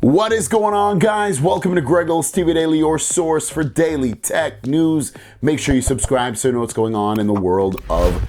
What is going on, guys? Welcome to Greggles TV Daily, your source for daily tech news. Make sure you subscribe so you know what's going on in the world of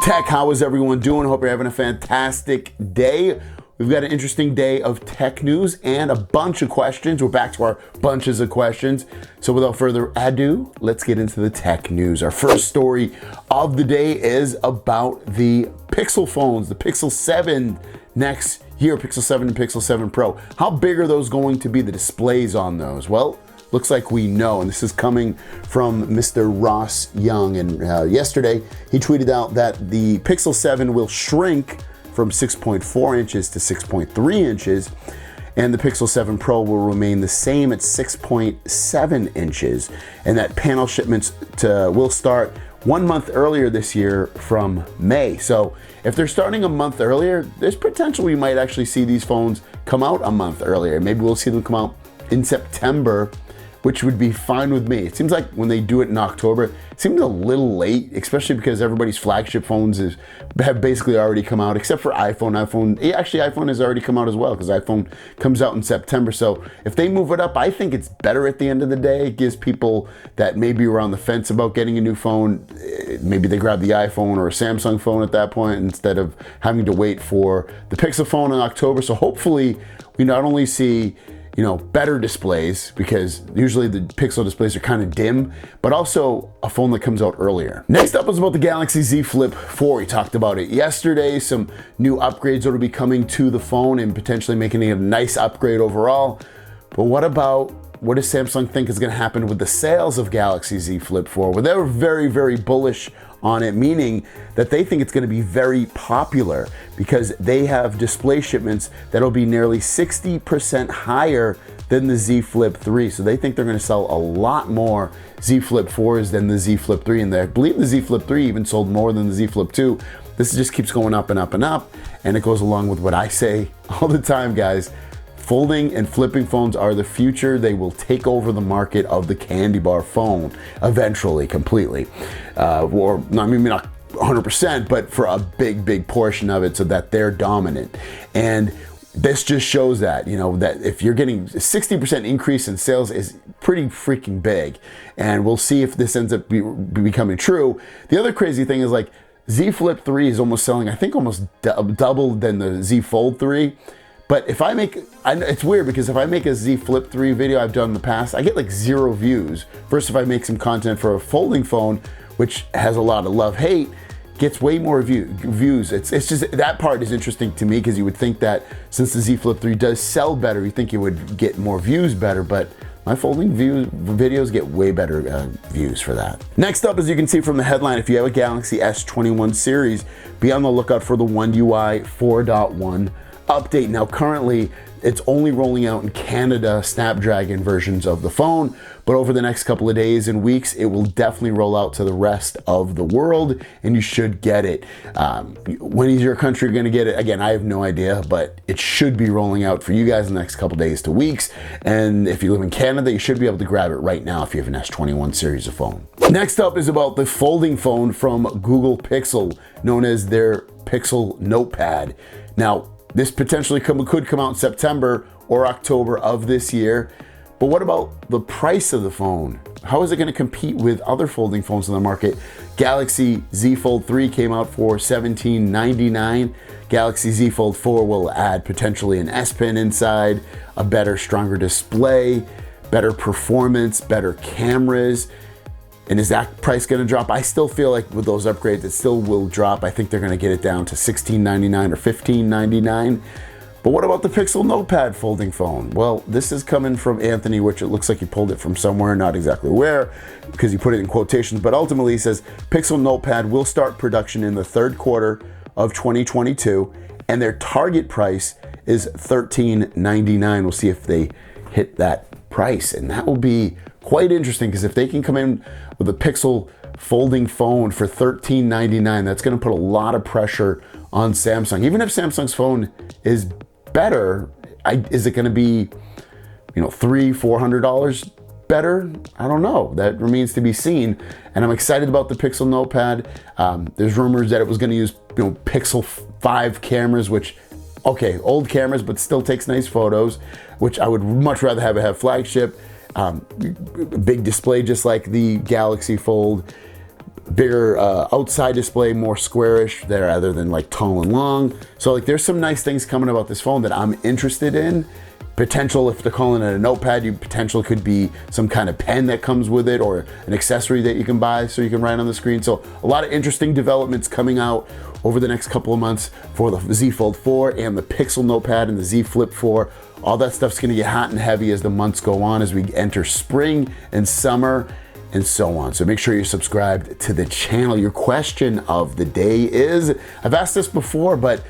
tech. How is everyone doing? Hope you're having a fantastic day. We've got an interesting day of tech news and a bunch of questions. We're back to our bunches of questions. So without further ado, let's get into the tech news. Our first story of the day is about the Pixel phones, the Pixel 7 next year, Pixel 7 and Pixel 7 Pro. How big are those going to be, the displays on those? Well, looks like we know, and this is coming from Mr. Ross Young. And yesterday, he tweeted out that the Pixel 7 will shrink from 6.4 inches to 6.3 inches, and the Pixel 7 Pro will remain the same at 6.7 inches, and that panel shipments will start 1 month earlier this year from May. So if they're starting a month earlier, there's potential we might actually see these phones come out a month earlier. Maybe we'll see them come out in September, which would be fine with me. It seems like when they do it in October, it seems a little late, especially because everybody's flagship phones have basically already come out, except for iPhone. Actually iPhone has already come out as well, because iPhone comes out in September. So if they move it up, I think it's better at the end of the day. It gives people that maybe are on the fence about getting a new phone, maybe they grab the iPhone or a Samsung phone at that point instead of having to wait for the Pixel phone in October. So hopefully we not only see better displays, because usually the Pixel displays are kind of dim, but also a phone that comes out earlier. Next up is about the Galaxy Z Flip 4. We talked about it yesterday, some new upgrades that will be coming to the phone and potentially making it a nice upgrade overall. But what does Samsung think is going to happen with the sales of Galaxy Z Flip 4? Well, they were very, very bullish on it, meaning that they think it's going to be very popular because they have display shipments that'll be nearly 60% higher than the Z Flip 3. So they think they're going to sell a lot more Z Flip 4s than the Z Flip 3. And I believe the Z Flip 3 even sold more than the Z Flip 2. This just keeps going up and up and up. And it goes along with what I say all the time, guys. Folding and flipping phones are the future. They will take over the market of the candy bar phone eventually, completely. Or maybe not 100%, but for a big portion of it, so that they're dominant. And this just shows that, that if you're getting a 60% increase in sales is pretty freaking big. And we'll see if this ends up becoming true. The other crazy thing is, like, Z Flip 3 is almost selling, I think, almost double than the Z Fold 3. But if it's weird, because if I make a Z Flip 3 video I've done in the past, I get like 0 views. First, if I make some content for a folding phone, which has a lot of love-hate, gets way more views. It's just, that part is interesting to me, because you would think that since the Z Flip 3 does sell better, you think it would get more views better, but my folding videos get way better views for that. Next up, as you can see from the headline, if you have a Galaxy S21 series, be on the lookout for the One UI 4.1 update. Now, currently, it's only rolling out in Canada Snapdragon versions of the phone, but over the next couple of days and weeks, it will definitely roll out to the rest of the world, and you should get it. When is your country going to get it? Again, I have no idea, but it should be rolling out for you guys in the next couple days to weeks. And if you live in Canada, you should be able to grab it right now if you have an S21 series of phone. Next up is about the folding phone from Google Pixel, known as their Pixel Notepad. Now, this potentially could come out in September or October of this year. But what about the price of the phone? How is it going to compete with other folding phones in the market? Galaxy Z Fold 3 came out for $1799. Galaxy Z Fold 4 will add potentially an S Pen inside, a better, stronger display, better performance, better cameras. And is that price going to drop? I still feel like with those upgrades, it still will drop. I think they're going to get it down to $1699 or $1599. But what about the Pixel Notepad folding phone? Well, this is coming from Anthony, which it looks like he pulled it from somewhere, not exactly where, because he put it in quotations. But ultimately, he says Pixel Notepad will start production in the third quarter of 2022, and their target price is $1399. We'll see if they hit that price, and that will be quite interesting, because if they can come in with a Pixel folding phone for $1399, that's going to put a lot of pressure on Samsung. Even if Samsung's phone is better, is it going to be, $300-$400 better? I don't know. That remains to be seen. And I'm excited about the Pixel Notepad. There's rumors that it was going to use, Pixel 5 cameras, which okay, old cameras, but still takes nice photos, which I would much rather have flagship, big display just like the Galaxy Fold, bigger outside display, more squarish there rather than like tall and long. So like there's some nice things coming about this phone that I'm interested in. Potential, if they're calling it a notepad, potential could be some kind of pen that comes with it or an accessory that you can buy so you can write on the screen. So a lot of interesting developments coming out over the next couple of months for the Z Fold 4 and the Pixel Notepad and the Z Flip 4. All that stuff's gonna get hot and heavy as the months go on, as we enter spring and summer and so on. So make sure you're subscribed to the channel. Your question of the day is, I've asked this before, but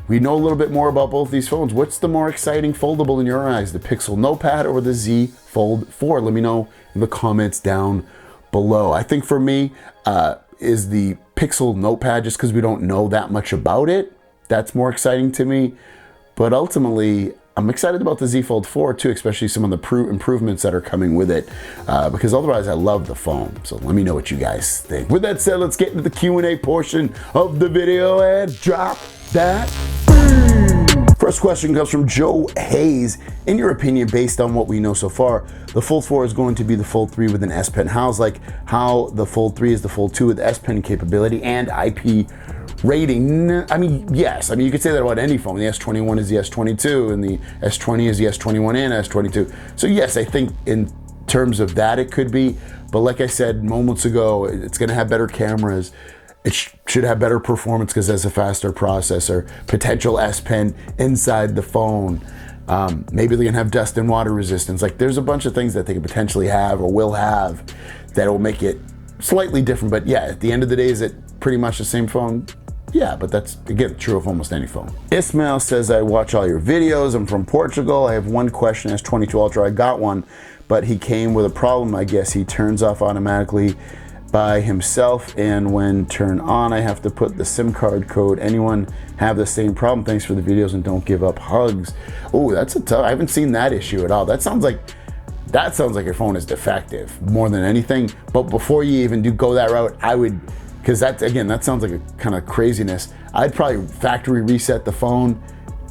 we know a little bit more about both these phones. What's the more exciting foldable in your eyes, the Pixel Notepad or the Z Fold 4? Let me know in the comments down below. I think for me, is the Pixel Notepad, just because we don't know that much about it. That's more exciting to me. But ultimately, I'm excited about the Z Fold 4 too, especially some of the improvements that are coming with it, because otherwise I love the phone. So let me know what you guys think. With that said, let's get into the Q&A portion of the video and drop that. First question comes from Joe Hayes. In your opinion, based on what we know so far, the Fold 4 is going to be the Fold 3 with an S Pen. How's like how the Fold 3 is the Fold 2 with S Pen capability and IP rating? I mean, yes. I mean, you could say that about any phone. The S21 is the S22 and the S20 is the S21 and S22. So yes, I think in terms of that, it could be. But like I said moments ago, it's gonna have better cameras. It should have better performance because it has a faster processor, potential S Pen inside the phone. Maybe they can have dust and water resistance. Like there's a bunch of things that they could potentially have or will have that will make it slightly different. But yeah, at the end of the day, is it pretty much the same phone? Yeah, but that's, again, true of almost any phone. Ismail says, I watch all your videos. I'm from Portugal. I have one question. S22 Ultra, I got one, but he came with a problem. I guess he turns off automatically by himself, and when turned on, I have to put the SIM card code. Anyone have the same problem? Thanks for the videos and don't give up. Hugs. Oh, that's a tough, I haven't seen that issue at all. That sounds like your phone is defective more than anything. But before you even do go that route, I would, because that's, again, that sounds like a kind of craziness. I'd probably factory reset the phone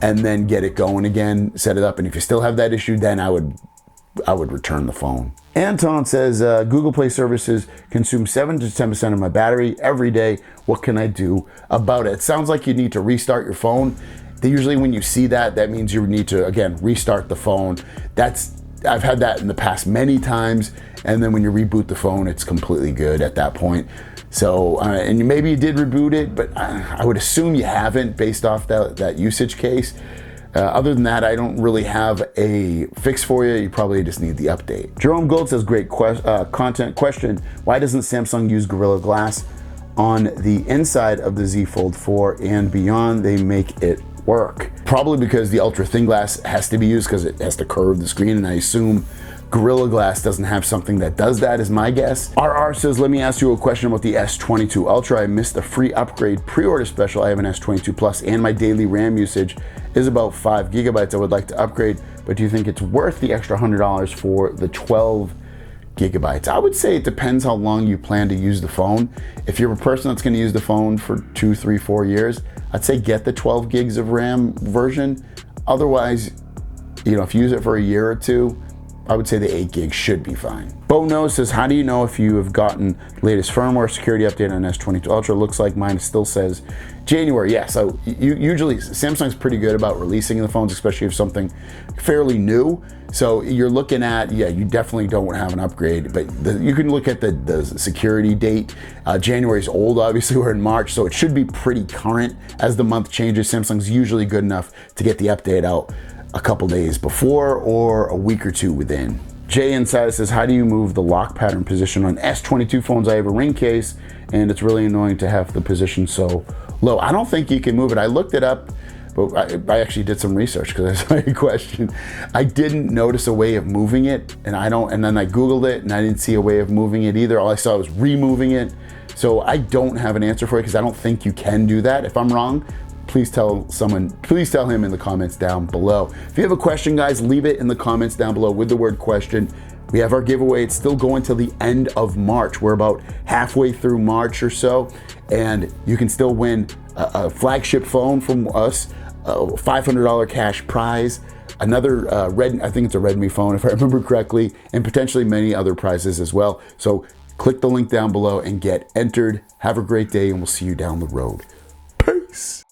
and then get it going again, set it up. And if you still have that issue, then I would return the phone. Anton says, Google Play services consume 7 to 10% of my battery every day. What can I do about it? It sounds like you need to restart your phone. Usually when you see that, that means you need to, again, restart the phone. I've had that in the past many times. And then when you reboot the phone, it's completely good at that point. So, and maybe you did reboot it, but I would assume you haven't based off that usage case. Other than that, I don't really have a fix for you. You probably just need the update. Jerome Gold says, great content question. Why doesn't Samsung use Gorilla Glass on the inside of the Z Fold 4 and beyond? They make it work. Probably because the ultra thin glass has to be used because it has to curve the screen, and I assume Gorilla Glass doesn't have something that does that, is my guess. RR says, let me ask you a question about the S22 Ultra. I missed the free upgrade pre-order special. I have an S22 Plus and my daily RAM usage is about 5 gigabytes. I would like to upgrade, but do you think it's worth the extra $100 for the 12 gigabytes? I would say it depends how long you plan to use the phone. If you're a person that's gonna use the phone for 2, 3, 4 years, I'd say get the 12 gigs of RAM version. Otherwise, you know, if you use it for a year or two, I would say the 8 gigs should be fine. Bo No says, how do you know if you have gotten latest firmware security update on S22 Ultra? Looks like mine still says January. Yeah, so usually Samsung's pretty good about releasing the phones, especially if something fairly new. So you're looking at, yeah, you definitely don't have an upgrade, but you can look at the security date. January's old, obviously we're in March, so it should be pretty current as the month changes. Samsung's usually good enough to get the update out a couple days before or a week or two within. Jay Inside says, how do you move the lock pattern position on S22 phones? I have a ring case and it's really annoying to have the position so low. I don't think you can move it. I looked it up, but I actually did some research because I saw your question. I didn't notice a way of moving it, and then I Googled it and I didn't see a way of moving it either. All I saw was removing it. So I don't have an answer for it because I don't think you can do that. If I'm wrong, please tell him in the comments down below. If you have a question, guys, leave it in the comments down below with the word question. We have our giveaway. It's still going till the end of March. We're about halfway through March or so, and you can still win a flagship phone from us, $500 cash prize, another I think it's a Redmi phone if I remember correctly, and potentially many other prizes as well. So click the link down below and get entered. Have a great day, and we'll see you down the road. Peace.